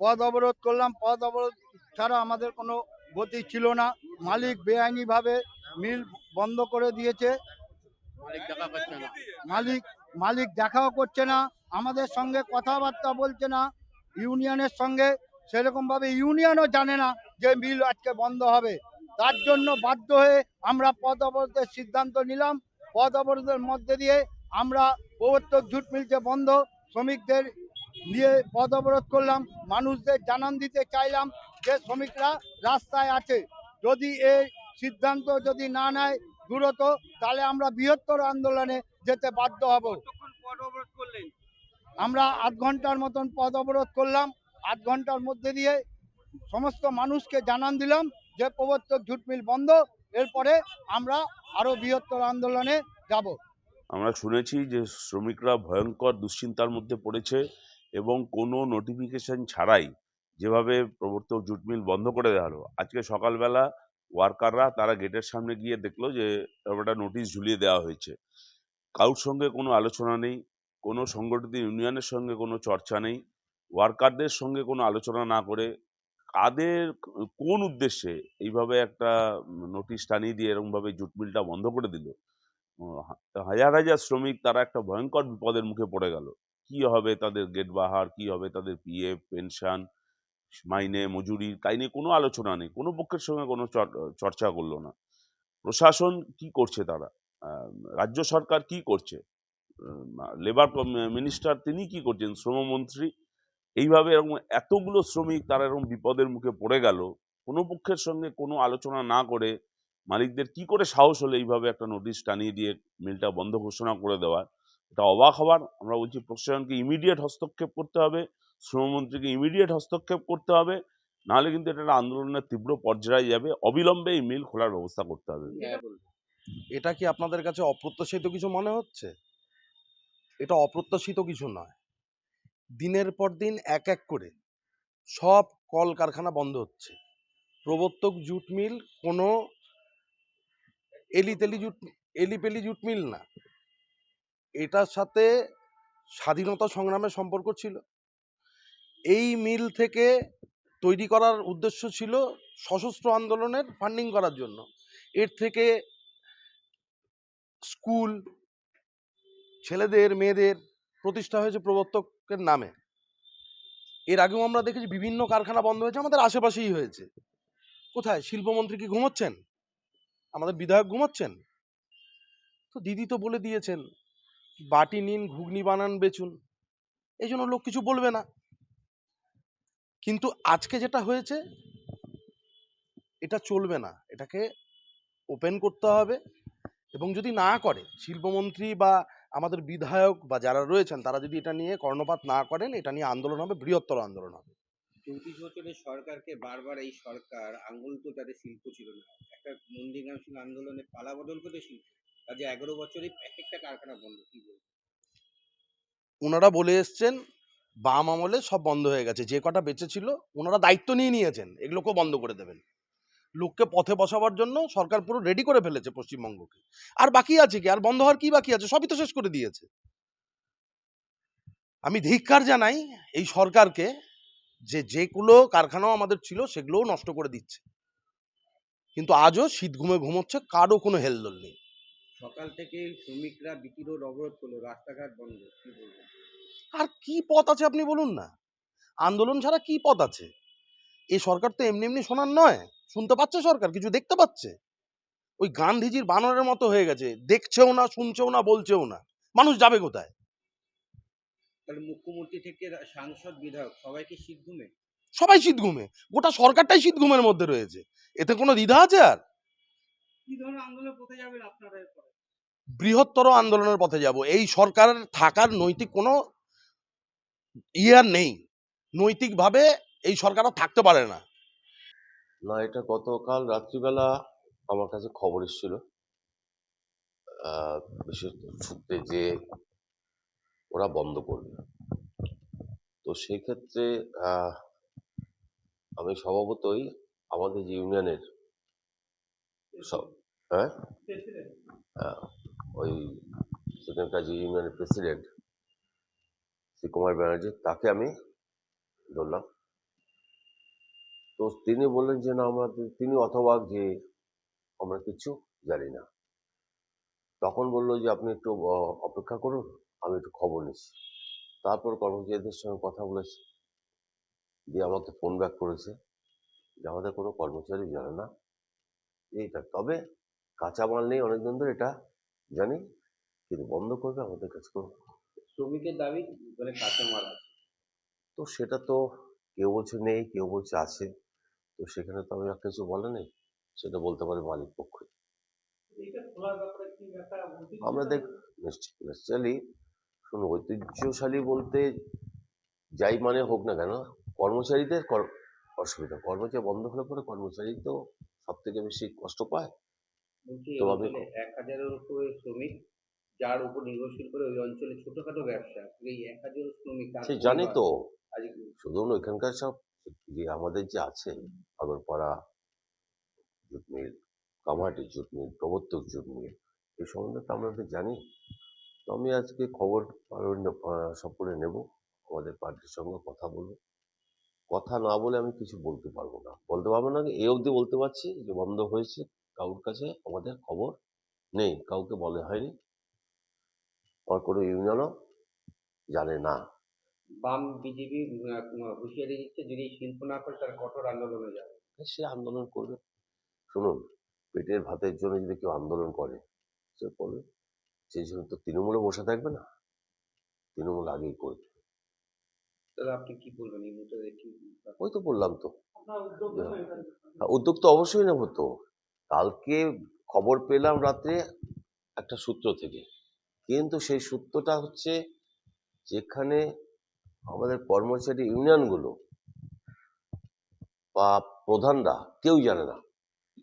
পথ অবরোধ করলাম। পথ অবরোধ ছাড়া আমাদের কোনো গতি ছিল না। মালিক বেআইনিভাবে মিল বন্ধ করে দিয়েছে। মালিক মালিক দেখাও করছে না, আমাদের সঙ্গে কথাবার্তা বলছে না। ইউনিয়নের সঙ্গে সেরকমভাবে ইউনিয়নও জানে না যে মিল আজকে বন্ধ হবে। তার জন্য বাধ্য হয়ে আমরা পথ অবরোধের সিদ্ধান্ত নিলাম। পথ অবরোধের মধ্যে দিয়ে আমরা প্রবর্তক জুট মিল যে বন্ধ, শ্রমিকদের নিয়ে পথ অবরোধ করলাম। মানুষদের জানান দিতে চাইলাম যে শ্রমিকরা রাস্তায় আছে, যদি এই সিদ্ধান্ত যদি না নেয় দ্রুত, তাহলে আমরা বৃহত্তর আন্দোলনে যেতে বাধ্য হব। আমরা ৮ ঘন্টার মতন পথ অবরোধ করলাম। ৮ ঘন্টার মধ্যে দিয়ে সমস্ত মানুষকে জানান দিলাম যে প্রবর্তক জুট মিল বন্ধ। এরপরে আমরা আরো বৃহত্তর আন্দোলনে যাব। আমরা শুনেছি যে শ্রমিকরা ভয়ঙ্কর দুশ্চিন্তার মধ্যে পড়েছে এবং কোনো নোটিফিকেশন ছাড়াই যেভাবে প্রবর্তক জুট মিল বন্ধ করে দেওয়া হলো, আজকে সকালবেলা ওয়ার্কাররা তারা গেটের সামনে গিয়ে দেখলো যে একটা নোটিশ ঝুলিয়ে দেওয়া হয়েছে। কারোর সঙ্গে কোনো আলোচনা নেই, কোনো সংগঠিত ইউনিয়নের সঙ্গে কোনো চর্চা নেই, ওয়ার্কারদের সঙ্গে কোনো আলোচনা না করে কাদের কোন উদ্দেশ্যে এইভাবে একটা নোটিশ টানিয়ে দিয়ে এরকমভাবে জুট মিলটা বন্ধ করে দিল। হাজার হাজার শ্রমিক তারা একটা ভয়ঙ্কর বিপদের মুখে পড়ে গেল। কি হবে তাদের গেট বাহার, কি হবে তাদের পিএফ, পেনশন, মাইনে, মজুরি, তাই নিয়ে কোনো আলোচনা নেই, কোনো পক্ষের সঙ্গে কোনো চর্চা করলো না। প্রশাসন কি করছে, তারা রাজ্য সরকার কি করছে, লেবার মিনিস্টার তিনি কি করছেন, শ্রমমন্ত্রী, এইভাবে এরকম এতগুলো শ্রমিক তারা এরকম বিপদের মুখে পড়ে গেল, কোনো পক্ষের সঙ্গে কোনো আলোচনা না করে মালিকদের কি করে সাহস হলো এইভাবে একটা নোটিশ টানিয়ে দিয়ে মিলটা বন্ধ ঘোষণা করে দেওয়ার। এটা অবাক হবার। আমরা বলছি প্রশাসনকে ইমিডিয়েট হস্তক্ষেপ করতে হবে, শ্রমমন্ত্রীকে ইমিডিয়েট হস্তক্ষেপ করতে হবে, নাহলে কিন্তু এটা একটা আন্দোলনের তীব্র পর্যায়ে যাবে। অবিলম্বে এই মিল খোলার ব্যবস্থা করতে হবে। এটা কি আপনাদের কাছে অপ্রত্যাশিত কিছু মনে হচ্ছে? এটা অপ্রত্যাশিত কিছু নয়। দিনের পর দিন এক এক করে সব কল কারখানা বন্ধ হচ্ছে। প্রবর্তক জুট মিল কোনো এলিপেলি জুট মিল না। এটার সাথে স্বাধীনতা সংগ্রামের সম্পর্ক ছিল। এই মিল থেকে তৈরি করার উদ্দেশ্য ছিল সশস্ত্র আন্দোলনের ফান্ডিং করার জন্য। এর থেকে স্কুল, ছেলেদের মেয়েদের প্রতিষ্ঠা হয়েছে প্রবর্তকের নামে। এর আগেও আমরা দেখেছি বিভিন্ন কারখানা বন্ধ হয়েছে, আমাদের আশেপাশেই হয়েছে। কোথায় শিল্পমন্ত্রী কি ঘুমোচ্ছেন? আমাদের বিধায়ক ঘুমোচ্ছেন? তো দিদি তো বলে দিয়েছেন বাটি নিন, ঘুগনি বানান, বেচুন, এই জন্য লোক কিছু বলবে না। কিন্তু আজকে যেটা হয়েছে এটা চলবে না, এটাকে ওপেন করতে হবে। এবং যদি না করে শিল্পমন্ত্রী বা আমাদের বিধায়ক বা যারা রয়েছেন তারা যদি এটা নিয়ে কর্ণপাত না করেন, এটা নিয়ে আন্দোলন হবে, বৃহত্তর আন্দোলন হবে। ২৪ বছরের সরকারকে বারবার এই সরকার আঙুল তো তাদের শিল্প ছিল না, একটা নন্দীগ্রাম আন্দোলনে পালা বদল করে শিল্প, কাজে 11 বছরই এক একটা কারখানা বন্ধ। কি বলবো, ওনারা বলে এসছেন বাম আমলে সব বন্ধ হয়ে গেছে, যে কটা বেঁচে ছিল ওনারা দায়িত্ব নিয়ে নিয়েছেন এগুলোকেও বন্ধ করে দেবেন। লোককে পথে বসাবার জন্য সরকার পুরো রেডি করে ফেলেছে পশ্চিমবঙ্গকে। আর বাকি আছে কি? আর বন্ধ হওয়ার কি বাকি আছে? সবই তো শেষ করে দিয়েছে। আমি ধিক্কার জানাই এই সরকারকে, যেগুলো কারখানাও আমাদের ছিল সেগুলোও নষ্ট করে দিচ্ছে, কিন্তু আজও শীত ঘুমে ঘুমোচ্ছে, কারও কোনো হেলদোল নেই। সকাল থেকে শ্রমিকরা বিতিরোধ অবরোধ করলো, রাস্তাঘাট বন্ধ, কি বলবো। আর কি পথ আছে আপনি বলুন না? আন্দোলন ছাড়া কি পথ আছে? এই সরকার তো এমনি এমনি শোনার নয়। শুনতে পাচ্ছে সরকার, কিছু দেখতে পাচ্ছে। ওই গান্ধীজির বানরের মতো হয়ে গেছে, দেখছেও না, শুনছেও না, বলছেও না। মানুষ যাবে কোথায়? তাহলে মুখ্যমন্ত্রী থেকে সাংসদ, বিধায়ক সবাই কি শীত ঘুমে? সবাই শীত ঘুমে, গোটা সরকারটাই শীত ঘুমের মধ্যে রয়েছে। এতে কোনো দ্বিধা আছে আর? কি ধরনের আন্দোলনের পথে যাবেন আপনারা এরপরে? বৃহত্তর আন্দোলনের পথে যাব। এই সরকার থাকার নৈতিক কোনো ইয়ার নেই। নৈতিকভাবে এই সরকার আর থাকতে পারে না। না, এটা গতকাল রাত্রিবেলা আমার কাছে খবর এসেছিল বিশেষ সূত্রে যে ওরা বন্ধ করবে। তো সেই ক্ষেত্রে আমি স্বভাবতই আমাদের যে ইউনিয়নের হ্যাঁ ওই সেখানকার যে ইউনিয়নের প্রেসিডেন্ট শ্রী কুমার ব্যানার্জি, তাকে আমি ধরলাম তো তিনি বললেন যে না তিনি হতবাক যে আমরা কিছু জানি না। তখন বললো যে আপনি একটু অপেক্ষা করুন, আমি একটু খবর নিচ্ছি। তারপর কর্মচারীদের সঙ্গে কথা বলেছে, দিয়ে আমাকে ফোন ব্যাক করেছে যে আমাদের কোনো কর্মচারী জানে না এইটা, তবে কাঁচামাল নেই অনেকদিন ধরে এটা জানি, কিন্তু বন্ধ করবে আমাদের কাছে কোনো। শ্রমিকের দাবি মানে কাঁচামাল আছে। তো সেটা তো কেউ বলছে নেই, কেউ বলছে আছে। তো সেখানে তো আমি আর কিছু বলা নেই, সেটা বলতে পারে মালিক পক্ষ। আমরা দেখ নিশ্চয়ই শুনুন, ঐতিহ্যশালী বলতে যাই মানে হোক না কেন, কর্মচারীদের অসুবিধা, কর্মচারী বন্ধ হলে পরে কর্মচারী তো সব থেকে বেশি কষ্ট পায়। বলছি এই তো আমি অঞ্চলে 1000-এর উপরে শ্রমিক যার উপর নির্ভরশীল করে ওই অঞ্চলে ছোটখাটো ব্যবসা, এই 1000 শ্রমিক তার সে জানি পরিবার তো, আজকে শুধু ওইখানকার সব যে আমাদের যে আছে Agarpara jute mill, Kamarhati jute mill, Pravartak jute মিল, এই সম্বন্ধে তো আমরা তো জানি। তো আমি আজকে খবর সকলে নেব, আমাদের পার্টির সঙ্গে কথা বলবো। কথা না বলে আমি কিছু বলতে পারবো না, এই অবধি বলতে পারছি যে বন্ধ হয়েছে, কারোর কাছে আমাদের খবর নেই, কাউকে বলা হয়নি, আমার কোনো ইউনিয়নও জানে না। বাম বিজেপি হুঁশিয়ারি দিচ্ছে যদি শিল্প না করে তার কঠোর আন্দোলনে যাবে। সে আন্দোলন করবে। শুনুন, পেটের ভাতের জন্য যদি কেউ আন্দোলন করে, সে করবে। সেই জন্য তো তৃণমূলে বসে থাকবে না, তৃণমূল আগেই করবে। তাহলে আপনি কি বলবেন এই মুহূর্তে কি ওই তো বললাম তো, উদ্যোগ তো অবশ্যই নেবো তো। কালকে খবর পেলাম রাত্রে একটা সূত্র থেকে, কিন্তু সেই সূত্রটা হচ্ছে যেখানে আমাদের কর্মচারী ইউনিয়নগুলো বা প্রধানরা কেউ জানে না,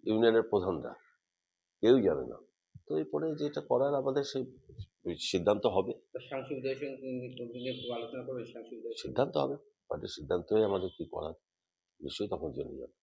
ইউনিয়নের প্রধানরা কেউ জানে না। তো এরপরে যেটা করার আমাদের সেই সিদ্ধান্ত হবে, সাংসদদের সঙ্গে আলোচনা করবে সাংসদদের সিদ্ধান্ত হবে, পার্টির সিদ্ধান্ত হয়ে আমাদের কি করার নিশ্চয়ই তখন জেনে যাবে।